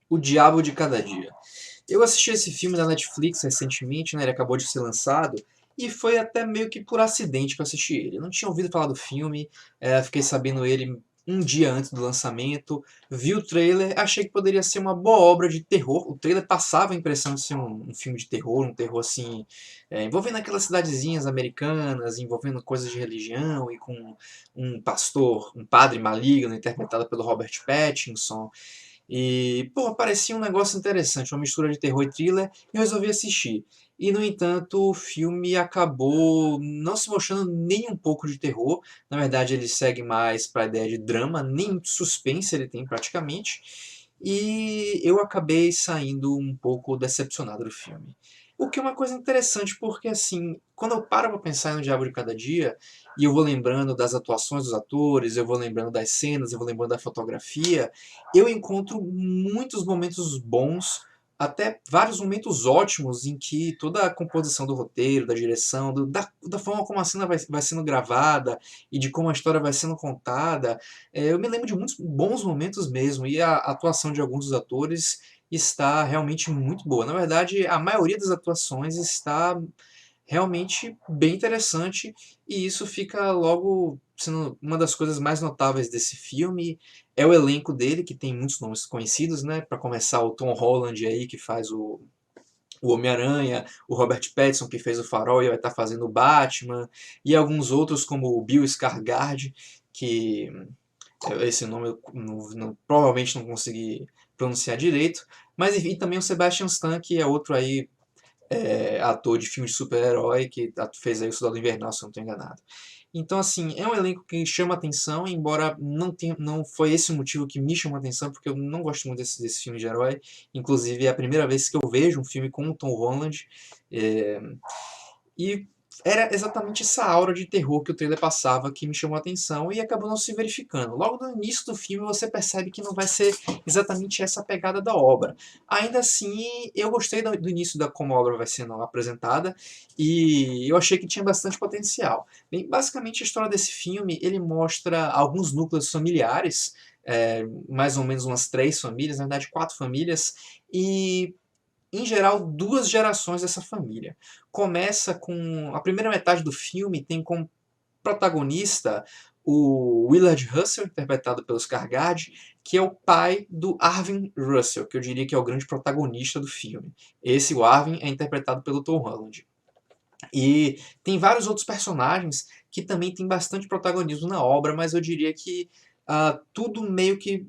O Diabo de Cada Dia. Eu assisti esse filme na Netflix recentemente, né? Ele acabou de ser lançado. E foi até meio que por acidente que eu assisti ele. Eu não tinha ouvido falar do filme, fiquei sabendo ele um dia antes do lançamento, vi o trailer, achei que poderia ser uma boa obra de terror. O trailer passava a impressão de ser um filme de terror, um terror assim, envolvendo aquelas cidadezinhas americanas, envolvendo coisas de religião e com um pastor, um padre maligno interpretado pelo Robert Pattinson. E, pô, parecia um negócio interessante, uma mistura de terror e thriller, e eu resolvi assistir. E, no entanto, o filme acabou não se mostrando nem um pouco de terror. Na verdade, ele segue mais para a ideia de drama, nem suspense ele tem praticamente. E eu acabei saindo um pouco decepcionado do filme. O que é uma coisa interessante, porque assim, quando eu paro para pensar no Diabo de Cada Dia, e eu vou lembrando das atuações dos atores, eu vou lembrando das cenas, eu vou lembrando da fotografia, eu encontro muitos momentos bons, até vários momentos ótimos em que toda a composição do roteiro, da direção, da forma como a cena vai sendo gravada e de como a história vai sendo contada, eu me lembro de muitos bons momentos mesmo, e a atuação de alguns dos atores está realmente muito boa. Na verdade, a maioria das atuações está realmente bem interessante, e isso fica logo sendo uma das coisas mais notáveis desse filme. É o elenco dele, que tem muitos nomes conhecidos, né? Para começar, o Tom Holland aí, que faz o Homem-Aranha, o Robert Pattinson, que fez o Farol e vai estar fazendo o Batman, e alguns outros, como o Bill Skarsgård, que esse nome eu provavelmente não consegui pronunciar direito, mas enfim, também o Sebastian Stan, que é outro aí ator de filme de super-herói que fez aí o Soldado Invernal, se eu não estou enganado. Então, assim, é um elenco que chama atenção, embora não foi esse o motivo que me chamou a atenção, porque eu não gosto muito desse filme de herói. Inclusive, é a primeira vez que eu vejo um filme com o Tom Holland. É, e era exatamente essa aura de terror que o trailer passava que me chamou a atenção e acabou não se verificando. Logo no início do filme você percebe que não vai ser exatamente essa a pegada da obra. Ainda assim, eu gostei do início da como a obra vai sendo apresentada e eu achei que tinha bastante potencial. Bem, basicamente a história desse filme ele mostra alguns núcleos familiares, mais ou menos umas 3 famílias, na verdade 4 famílias, e em geral, 2 gerações dessa família. Começa com. A primeira metade do filme tem como protagonista o Willard Russell, interpretado pelo Skarsgård, que é o pai do Arvin Russell, que eu diria que é o grande protagonista do filme. Esse, o Arvin, é interpretado pelo Tom Holland. E tem vários outros personagens que também têm bastante protagonismo na obra, mas eu diria que tudo meio que.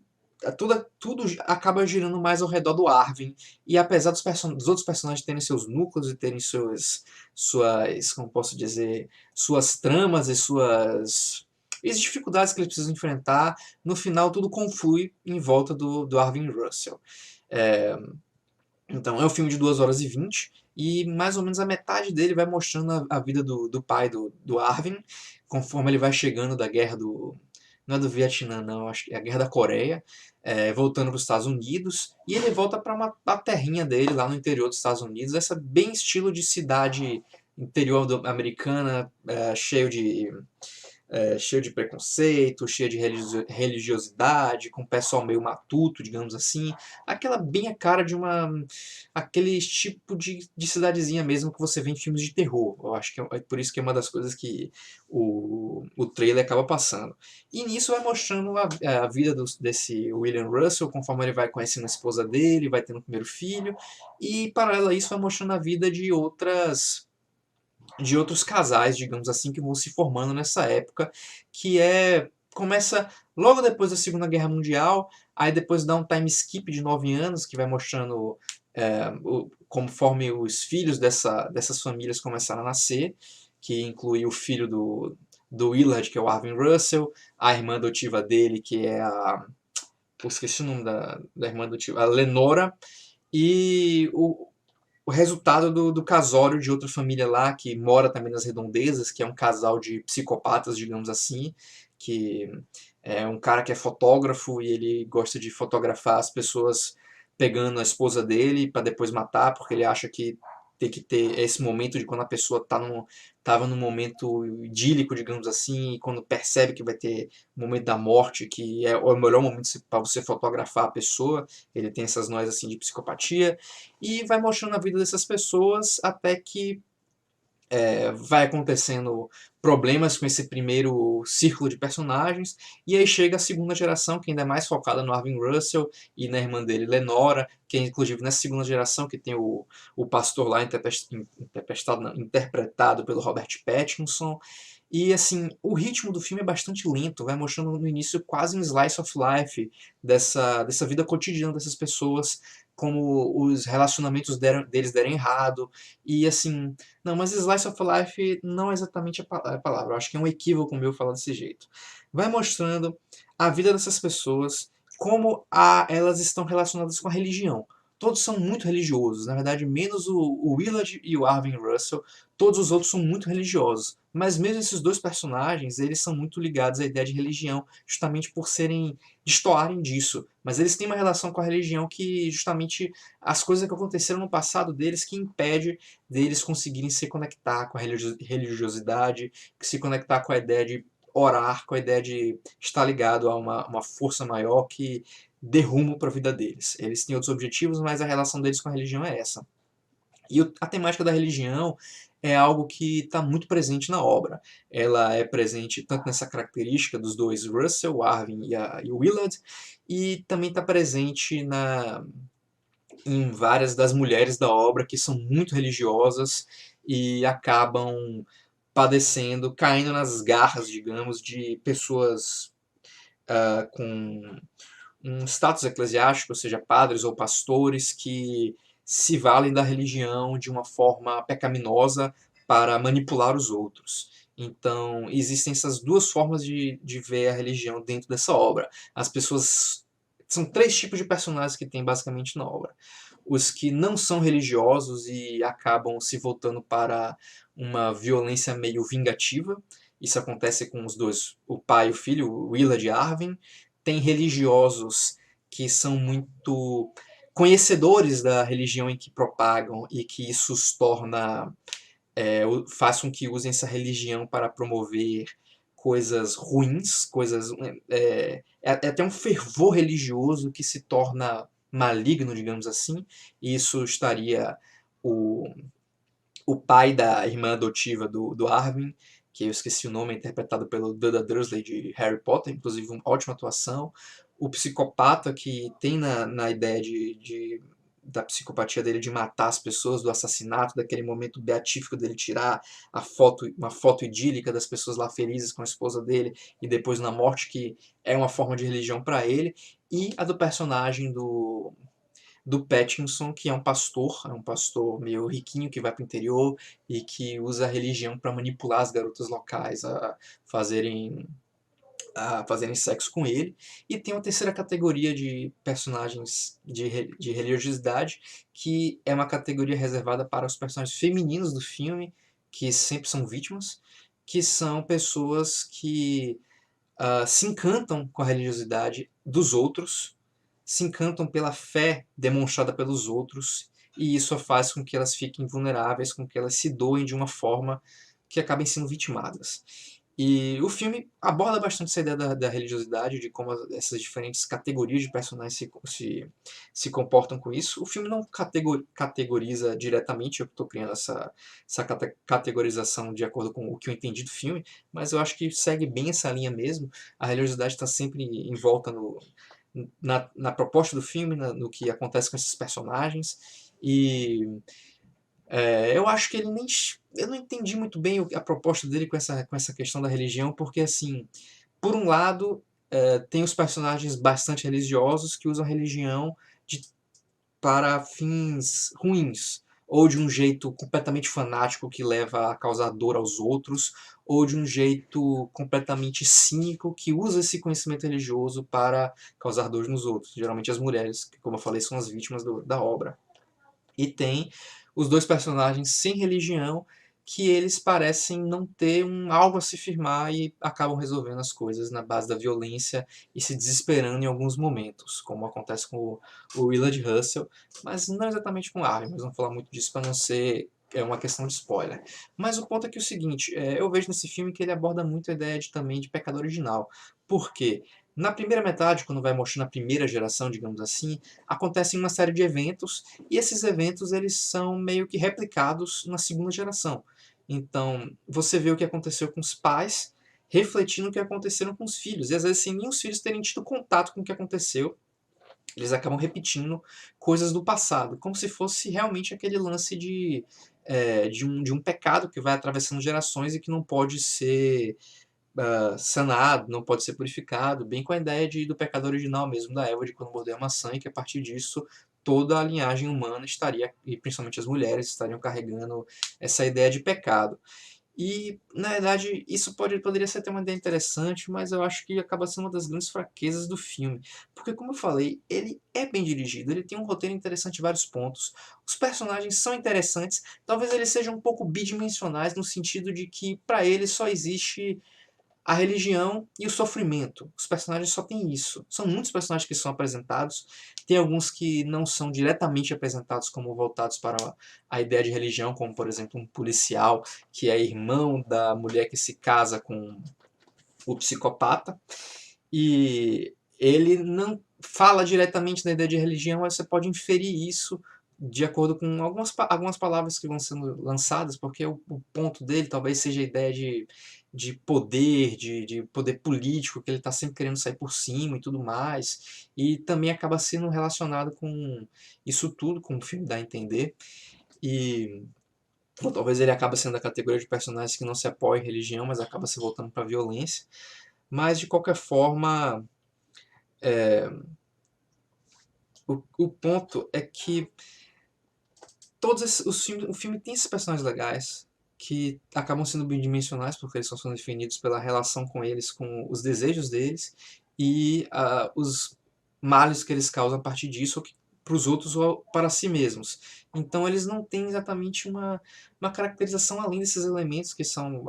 Tudo acaba girando mais ao redor do Arvin. E apesar dos outros personagens terem seus núcleos e terem como posso dizer, suas tramas e as dificuldades que eles precisam enfrentar, no final tudo conflui em volta do Arvin Russell. É, então, é um filme de 2 horas e 20, e mais ou menos a metade dele vai mostrando a vida do pai do Arvin, conforme ele vai chegando da guerra do. Não é do Vietnã, não, acho que é a guerra da Coreia, voltando para os Estados Unidos, e ele volta para a terrinha dele, lá no interior dos Estados Unidos, essa bem estilo de cidade interior americana, cheio de preconceito, cheio de religiosidade, com o pessoal meio matuto, digamos assim. Aquela bem a cara de aquele tipo de cidadezinha mesmo que você vê em filmes de terror. Eu acho que é por isso que é uma das coisas que o trailer acaba passando. E nisso vai mostrando a vida desse William Russell, conforme ele vai conhecendo a esposa dele, vai tendo o primeiro filho, e paralelo a isso vai mostrando a vida de outros casais, digamos assim, que vão se formando nessa época, que começa logo depois da Segunda Guerra Mundial, aí depois dá um time skip de 9 anos, que vai mostrando conforme os filhos dessas famílias começaram a nascer, que inclui o filho do Willard, que é o Arvin Russell, a irmã adotiva dele, que é eu esqueci o nome da irmã adotiva, a Lenora, e o resultado do casório de outra família lá, que mora também nas redondezas, que é um casal de psicopatas, digamos assim, que é um cara que é fotógrafo e ele gosta de fotografar as pessoas pegando a esposa dele para depois matar, porque ele acha que ter que ter esse momento de quando a pessoa tava num momento idílico, digamos assim, e quando percebe que vai ter o momento da morte, que é o melhor momento para você fotografar a pessoa. Ele tem essas noias assim de psicopatia e vai mostrando a vida dessas pessoas até que vai acontecendo problemas com esse primeiro círculo de personagens, e aí chega a segunda geração, que ainda é mais focada no Arvin Russell e na irmã dele, Lenora, que é inclusive nessa segunda geração que tem o pastor lá interpretado pelo Robert Pattinson. E assim, o ritmo do filme é bastante lento, vai mostrando no início quase um slice of life dessa vida cotidiana dessas pessoas, como os relacionamentos deles deram errado, e assim, não, mas slice of life não é exatamente a palavra. Eu acho que é um equívoco meu falar desse jeito. Vai mostrando a vida dessas pessoas, como elas estão relacionadas com a religião. Todos são muito religiosos, na verdade, menos o Willard e o Arvin Russell, todos os outros são muito religiosos. Mas mesmo esses dois personagens, eles são muito ligados à ideia de religião, justamente por destoarem disso. Mas eles têm uma relação com a religião que, justamente, as coisas que aconteceram no passado deles que impede deles conseguirem se conectar com a religiosidade, se conectar com a ideia de orar, com a ideia de estar ligado a uma força maior que dê rumo para a vida deles. Eles têm outros objetivos, mas a relação deles com a religião é essa. E a temática da religião é algo que está muito presente na obra. Ela é presente tanto nessa característica dos dois Russell, o Arvin e o Willard, e também está presente em várias das mulheres da obra que são muito religiosas e acabam padecendo, caindo nas garras, digamos, de pessoas com um status eclesiástico, ou seja, padres ou pastores que se valem da religião de uma forma pecaminosa para manipular os outros. Então, existem essas duas formas de ver a religião dentro dessa obra. As pessoas. São três tipos de personagens que tem basicamente na obra. Os que não são religiosos e acabam se voltando para uma violência meio vingativa. Isso acontece com os dois, o pai e o filho, o Willard e Arvin. Tem religiosos que são muito conhecedores da religião em que propagam e que isso os torna, faz com que usem essa religião para promover coisas ruins, coisas é até um fervor religioso que se torna maligno, digamos assim. E isso estaria o, o pai da irmã adotiva do Arvin, que eu esqueci o nome, é interpretado pelo Dudley Dursley de Harry Potter, inclusive uma ótima atuação. O psicopata que tem na ideia da psicopatia dele de matar as pessoas, do assassinato, daquele momento beatífico dele tirar uma foto idílica das pessoas lá felizes com a esposa dele e depois na morte, que é uma forma de religião para ele. E a do personagem do Pattinson, que é um pastor meio riquinho que vai para o interior e que usa a religião para manipular as garotas locais fazerem a fazerem sexo com ele. E tem uma terceira categoria de personagens de religiosidade, que é uma categoria reservada para os personagens femininos do filme, que sempre são vítimas, que são pessoas que se encantam com a religiosidade dos outros, se encantam pela fé demonstrada pelos outros, e isso faz com que elas fiquem vulneráveis, com que elas se doem de uma forma que acabem sendo vitimadas. E o filme aborda bastante essa ideia da religiosidade, de como essas diferentes categorias de personagens se comportam com isso. O filme não categoriza diretamente, eu estou criando essa categorização de acordo com o que eu entendi do filme, mas eu acho que segue bem essa linha mesmo. A religiosidade está sempre em volta na proposta do filme, no que acontece com esses personagens. E eu acho que ele nem. Eu não entendi muito bem a proposta dele com essa questão da religião, porque, assim, por um lado, tem os personagens bastante religiosos que usam a religião de, para fins ruins, ou de um jeito completamente fanático que leva a causar dor aos outros, ou de um jeito completamente cínico que usa esse conhecimento religioso para causar dor nos outros. Geralmente as mulheres, que, como eu falei, são as vítimas da obra. E tem os dois personagens sem religião que eles parecem não ter algo a se firmar e acabam resolvendo as coisas na base da violência e se desesperando em alguns momentos, como acontece com o Willard Russell, mas não exatamente com o Arvin, mas vamos falar muito disso para não ser uma questão de spoiler. Mas o ponto é que é o seguinte, eu vejo nesse filme que ele aborda muito a ideia também de pecado original. Por quê? Na primeira metade, quando vai mostrando a primeira geração, digamos assim, acontecem uma série de eventos, e esses eventos eles são meio que replicados na segunda geração. Então, você vê o que aconteceu com os pais, refletindo o que aconteceram com os filhos. E às vezes, sem nem os filhos terem tido contato com o que aconteceu, eles acabam repetindo coisas do passado, como se fosse realmente aquele lance de um pecado que vai atravessando gerações e que não pode ser sanado, não pode ser purificado, bem com a ideia do pecado original mesmo da Eva, de quando mordeu a maçã, e que a partir disso toda a linhagem humana estaria, e principalmente as mulheres, estariam carregando essa ideia de pecado. E, na verdade, isso poderia ser até uma ideia interessante, mas eu acho que acaba sendo uma das grandes fraquezas do filme. Porque, como eu falei, ele é bem dirigido, ele tem um roteiro interessante em vários pontos, os personagens são interessantes, talvez eles sejam um pouco bidimensionais, no sentido de que, para eles, só existe a religião e o sofrimento. Os personagens só têm isso. São muitos personagens que são apresentados, tem alguns que não são diretamente apresentados como voltados para a ideia de religião, como por exemplo um policial que é irmão da mulher que se casa com o psicopata, e ele não fala diretamente da ideia de religião, mas você pode inferir isso de acordo com algumas palavras que vão sendo lançadas, porque o ponto dele talvez seja a ideia de poder político, que ele está sempre querendo sair por cima e tudo mais, e também acaba sendo relacionado com isso tudo, como o filme dá a entender, e ou talvez ele acabe sendo a categoria de personagens que não se apoia em religião, mas acaba se voltando para a violência. Mas, de qualquer forma, o ponto é que o filme tem esses personagens legais que acabam sendo bidimensionais porque eles são definidos pela relação com eles, com os desejos deles e os males que eles causam a partir disso para os outros ou para si mesmos. Então eles não têm exatamente uma caracterização além desses elementos que são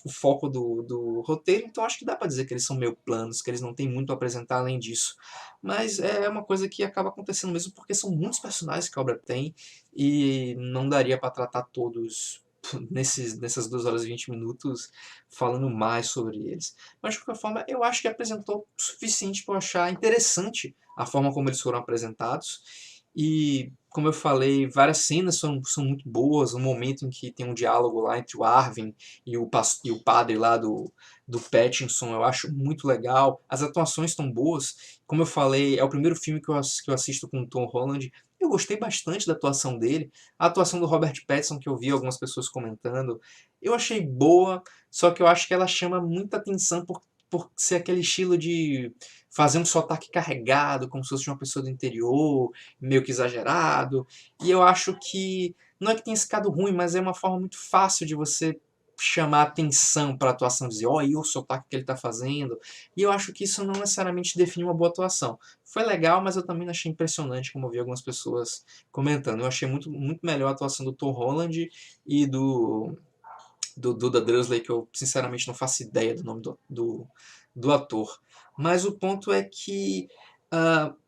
o foco do roteiro, então acho que dá para dizer que eles são meio planos, que eles não têm muito a apresentar além disso. Mas é uma coisa que acaba acontecendo mesmo porque são muitos personagens que a obra tem e não daria para tratar todos nessas 2 horas e 20 minutos falando mais sobre eles. Mas, de qualquer forma, eu acho que apresentou o suficiente para eu achar interessante a forma como eles foram apresentados. E, como eu falei, várias cenas são muito boas. O momento em que tem um diálogo lá entre o Arvin e o padre lá do Pattinson, eu acho muito legal. As atuações estão boas. Como eu falei, é o primeiro filme que eu assisto com o Tom Holland. Eu gostei bastante da atuação dele. A atuação do Robert Pattinson, que eu vi algumas pessoas comentando, eu achei boa, só que eu acho que ela chama muita atenção por ser aquele estilo de fazer um sotaque carregado, como se fosse de uma pessoa do interior, meio que exagerado. E eu acho que não é que tenha ficado ruim, mas é uma forma muito fácil de você chamar atenção para a atuação, dizer, ó, aí o sotaque que ele está fazendo. E eu acho que isso não necessariamente define uma boa atuação. Foi legal, mas eu também não achei impressionante, como eu vi algumas pessoas comentando. Eu achei muito, muito melhor a atuação do Tom Holland e do Duda Dursley, que eu sinceramente não faço ideia do nome do ator. Mas o ponto é que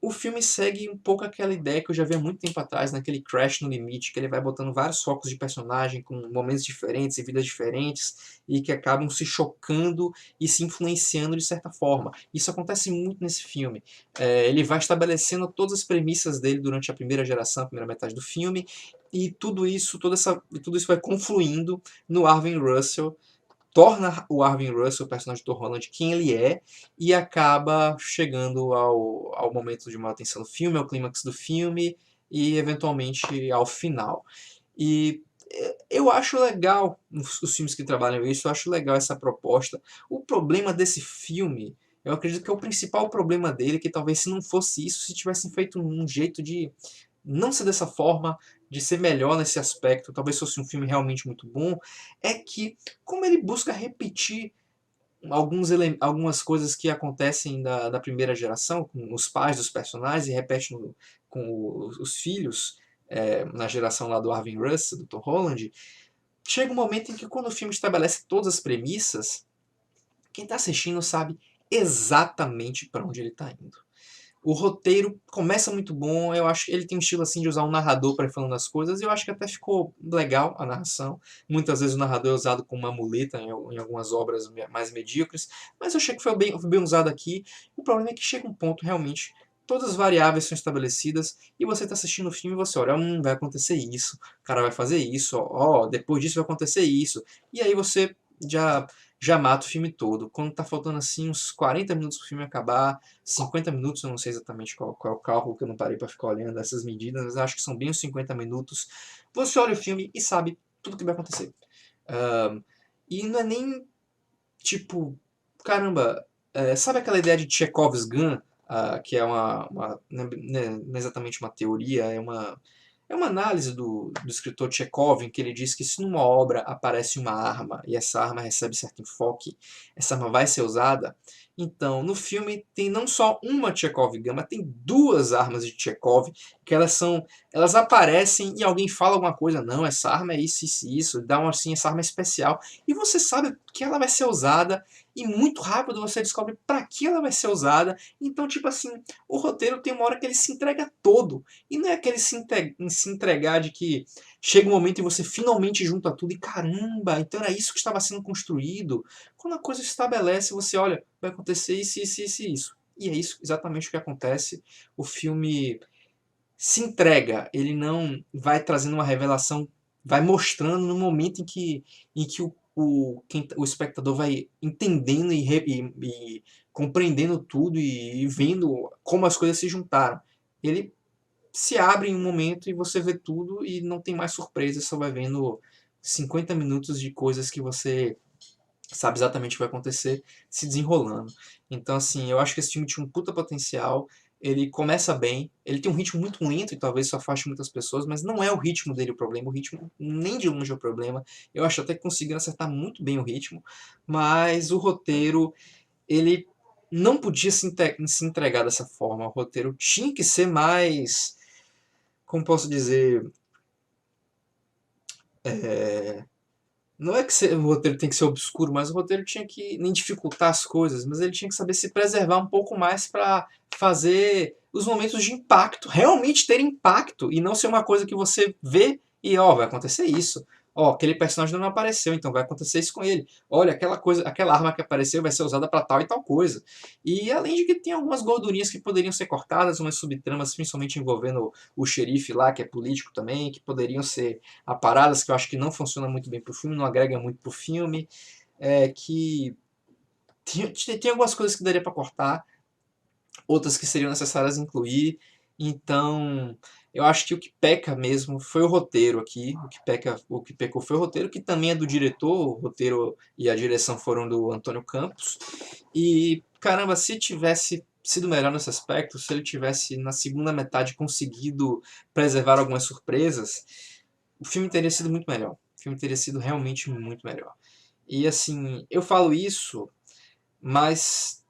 o filme segue um pouco aquela ideia que eu já vi há muito tempo atrás, naquele Crash no Limite, que ele vai botando vários focos de personagem com momentos diferentes e vidas diferentes e que acabam se chocando e se influenciando de certa forma. Isso acontece muito nesse filme. Ele vai estabelecendo todas as premissas dele durante a primeira geração, a primeira metade do filme, e tudo isso vai confluindo no Arvin Russell, torna o Arvin Russell, o personagem do Tom Holland, quem ele é, e acaba chegando ao momento de maior tensão do filme, ao clímax do filme, e eventualmente ao final. E eu acho legal os filmes que trabalham isso, eu acho legal essa proposta. O problema desse filme, eu acredito que é o principal problema dele, que talvez se não fosse isso, se tivessem feito um jeito de não ser dessa forma, de ser melhor nesse aspecto, talvez fosse um filme realmente muito bom, é que, como ele busca repetir algumas coisas que acontecem da primeira geração, com os pais dos personagens, e repete com os filhos, na geração lá do Arvin Russell, do Tom Holland, chega um momento em que quando o filme estabelece todas as premissas, quem está assistindo sabe exatamente para onde ele está indo. O roteiro começa muito bom, eu acho que ele tem um estilo assim de usar um narrador para ir falando as coisas, e eu acho que até ficou legal a narração. Muitas vezes o narrador é usado como uma muleta em algumas obras mais medíocres, mas eu achei que foi bem usado aqui. O problema é que chega um ponto realmente, todas as variáveis são estabelecidas, e você está assistindo o filme e você olha, vai acontecer isso, o cara vai fazer isso, ó, depois disso vai acontecer isso, e aí você já mata o filme todo. Quando tá faltando assim uns 40 minutos pro filme acabar, 50 minutos, eu não sei exatamente qual é o cálculo, que eu não parei para ficar olhando essas medidas, mas acho que são bem uns 50 minutos. Você olha o filme e sabe tudo o que vai acontecer. Um, e não é nem tipo, caramba, sabe aquela ideia de Chekhov's Gun, que é não é exatamente uma teoria, é uma análise do escritor Chekhov, em que ele diz que se numa obra aparece uma arma e essa arma recebe certo enfoque, essa arma vai ser usada. Então, no filme tem não só uma Chekhov Gun, mas tem duas armas de Chekhov, que elas aparecem e alguém fala alguma coisa, não, essa arma é isso, isso, isso, dá uma assim, essa arma é especial, e você sabe que ela vai ser usada, e muito rápido você descobre para que ela vai ser usada. Então, tipo assim, o roteiro tem uma hora que ele se entrega todo, e não é aquele se entregar de que chega um momento e você finalmente junta tudo e caramba, então era isso que estava sendo construído. Quando a coisa se estabelece, você olha, vai acontecer isso, isso, isso e isso. E é isso exatamente o que acontece. O filme se entrega, ele não vai trazendo uma revelação, vai mostrando no momento em que o espectador vai entendendo e compreendendo tudo e vendo como as coisas se juntaram. Ele se abre em um momento e você vê tudo e não tem mais surpresa, só vai vendo 50 minutos de coisas que você sabe exatamente o que vai acontecer se desenrolando. Então, assim, eu acho que esse filme tinha um puta potencial. Ele começa bem, ele tem um ritmo muito lento e talvez isso afaste muitas pessoas, mas não é o ritmo dele o problema, o ritmo nem de longe é o problema. Eu acho até que conseguiram acertar muito bem o ritmo, mas o roteiro, ele não podia se entregar dessa forma. O roteiro tinha que ser mais, como posso dizer, não é que o roteiro tem que ser obscuro, mas o roteiro tinha que nem dificultar as coisas, mas ele tinha que saber se preservar um pouco mais para fazer os momentos de impacto realmente terem impacto e não ser uma coisa que você vê e ó, vai acontecer isso. Ó, aquele personagem não apareceu, então vai acontecer isso com ele. Olha, aquela coisa, aquela arma que apareceu vai ser usada para tal e tal coisa. E além de que tem algumas gordurinhas que poderiam ser cortadas, umas subtramas, principalmente envolvendo o xerife lá, que é político também, que poderiam ser aparadas que eu acho que não funciona muito bem pro filme, não agrega muito pro filme, que tem algumas coisas que daria para cortar, outras que seriam necessárias incluir. Então, eu acho que o que peca mesmo foi o roteiro aqui. O que pecou foi o roteiro, que também é do diretor. O roteiro e a direção foram do Antônio Campos. E, caramba, se tivesse sido melhor nesse aspecto, se ele tivesse na segunda metade conseguido preservar algumas surpresas, o filme teria sido muito melhor. O filme teria sido realmente muito melhor. E assim, eu falo isso, mas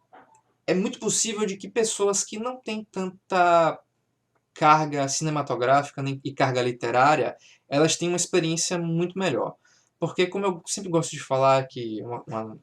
é muito possível de que pessoas que não têm tanta carga cinematográfica e carga literária, elas têm uma experiência muito melhor. Porque, como eu sempre gosto de falar, que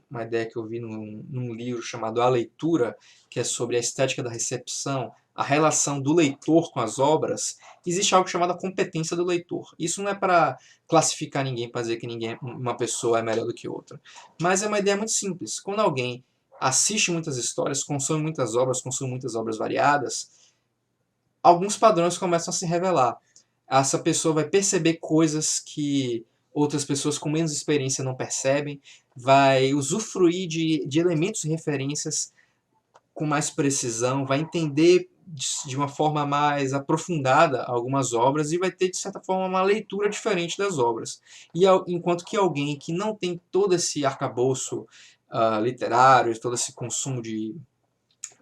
uma ideia que eu vi num livro chamado A Leitura, que é sobre a estética da recepção, a relação do leitor com as obras, existe algo chamado a competência do leitor. Isso não é para classificar ninguém, para dizer que uma pessoa é melhor do que outra. Mas é uma ideia muito simples. Quando alguém assiste muitas histórias, consome muitas obras variadas, alguns padrões começam a se revelar. Essa pessoa vai perceber coisas que outras pessoas com menos experiência não percebem, vai usufruir de elementos e referências com mais precisão, vai entender de uma forma mais aprofundada algumas obras e vai ter, de certa forma, uma leitura diferente das obras. E enquanto que alguém que não tem todo esse arcabouço literário, todo esse consumo de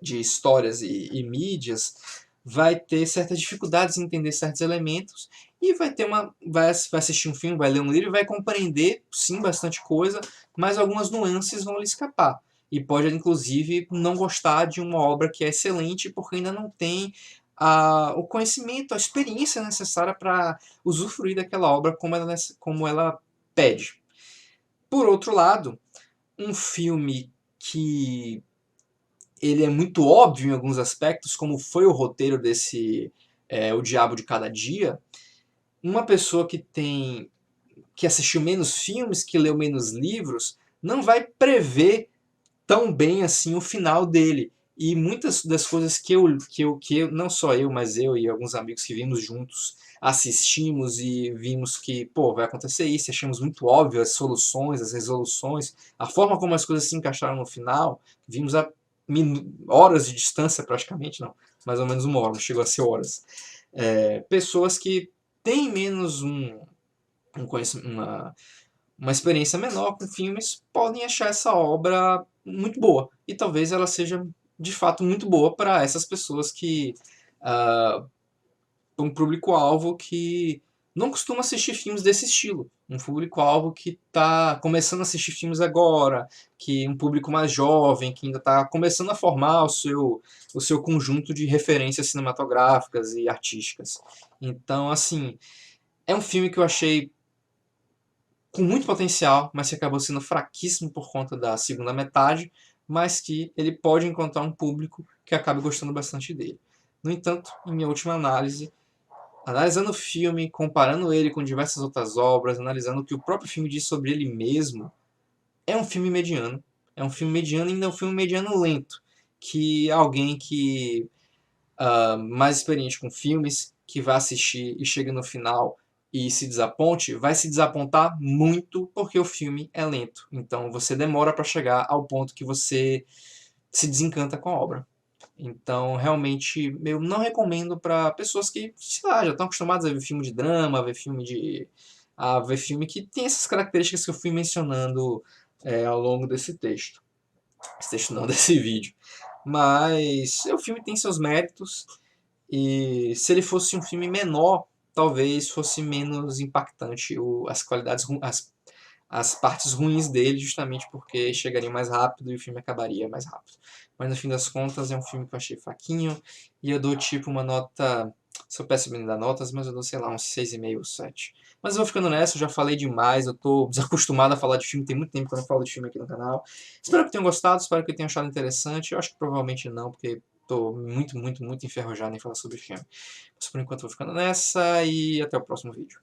histórias e mídias, vai ter certas dificuldades em entender certos elementos e vai assistir um filme, vai ler um livro e vai compreender, sim, bastante coisa, mas algumas nuances vão lhe escapar. E pode, inclusive, não gostar de uma obra que é excelente porque ainda não tem o conhecimento, a experiência necessária para usufruir daquela obra como ela pede. Por outro lado, um filme que ele é muito óbvio em alguns aspectos, como foi o roteiro desse O Diabo de Cada Dia, uma pessoa que assistiu menos filmes, que leu menos livros, não vai prever tão bem assim o final dele. E muitas das coisas que eu, não só eu, mas eu e alguns amigos que vimos juntos, assistimos e vimos que, pô, vai acontecer isso, achamos muito óbvio as soluções, as resoluções, a forma como as coisas se encaixaram no final, vimos a horas de distância praticamente, não, mais ou menos uma hora, não chegou a ser horas. Pessoas que têm menos uma experiência menor com filmes podem achar essa obra muito boa. E talvez ela seja de fato muito boa para essas pessoas que. Um público-alvo que não costuma assistir filmes desse estilo. Um público-alvo que está começando a assistir filmes agora, que um público mais jovem, que ainda está começando a formar o seu conjunto de referências cinematográficas e artísticas. Então, assim, é um filme que eu achei com muito potencial, mas que acabou sendo fraquíssimo por conta da segunda metade, mas que ele pode encontrar um público que acabe gostando bastante dele. No entanto, em minha última análise, analisando o filme, comparando ele com diversas outras obras, analisando o que o próprio filme diz sobre ele mesmo, é um filme mediano. É um filme mediano e ainda é um filme mediano lento, que alguém que mais experiente com filmes, que vai assistir e chega no final e se desaponte, vai se desapontar muito porque o filme é lento. Então você demora para chegar ao ponto que você se desencanta com a obra. Então, realmente, eu não recomendo para pessoas que, sei lá, já estão acostumadas a ver filme de drama, a ver filme que tem essas características que eu fui mencionando ao longo desse texto. Esse texto não, desse vídeo. Mas o filme tem seus méritos e se ele fosse um filme menor, talvez fosse menos impactante as qualidades, as partes ruins dele, justamente porque chegaria mais rápido e o filme acabaria mais rápido. Mas no fim das contas é um filme que eu achei fraquinho e eu dou tipo uma nota. Sou péssimo em dar notas, mas eu dou, sei lá, uns 6,5 ou 7. Mas eu vou ficando nessa, eu já falei demais, eu tô desacostumado a falar de filme, tem muito tempo que eu não falo de filme aqui no canal. Espero que tenham gostado, espero que tenham achado interessante. Eu acho que provavelmente não, porque tô muito, muito, muito enferrujado em falar sobre filme. Mas por enquanto eu vou ficando nessa e até o próximo vídeo.